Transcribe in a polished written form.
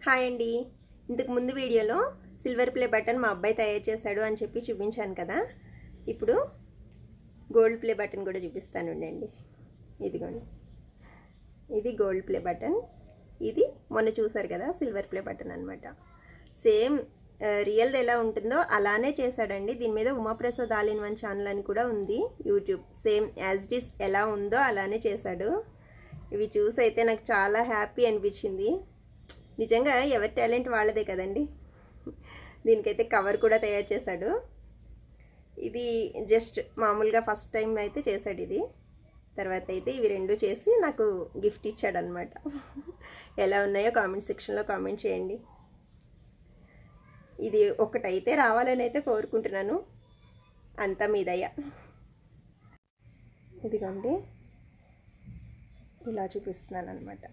Hi అండి. ఇంతకు ముందు వీడియోలో సిల్వర్ ప్లే బటన్ మా అబ్బాయి తయారు చేశాడు అని చెప్పి చూపించాను కదా. ఇప్పుడు గోల్డ్ ప్లే బటన్ కూడా చూపిస్తాను అండి. ఇదిగోండి, ఇది గోల్డ్ ప్లే బటన్, ఇది మొన్న చూసారు కదా సిల్వర్ ప్లే బటన్ అనమాట. సేమ్ రియల్ది ఎలా ఉంటుందో అలానే చేశాడండి. దీని మీద Umaprasad all in one channel అని కూడా ఉంది YouTube. Same as it is ఎలా ఉందో అలానే చేశాడు. ఇవి చూసి అయితే నాకు చాలా హ్యాపీ అనిపించింది. నిజంగా ఎవరి టాలెంట్ వాళ్ళదే కదండి. దీనికైతే కవర్ కూడా తయారు చేశాడు. ఇది జస్ట్ మామూలుగా ఫస్ట్ టైం అయితే చేశాడు ఇది. తర్వాత అయితే ఇవి రెండు చేసి నాకు గిఫ్ట్ ఇచ్చాడనమాట. ఎలా ఉన్నాయో కామెంట్ సెక్షన్లో కామెంట్ చేయండి. ఇది ఒకటైతే రావాలని అయితే కోరుకుంటున్నాను. అంతా మీ దయ. ఇదిగోండి, ఇలా చూపిస్తున్నాను అనమాట.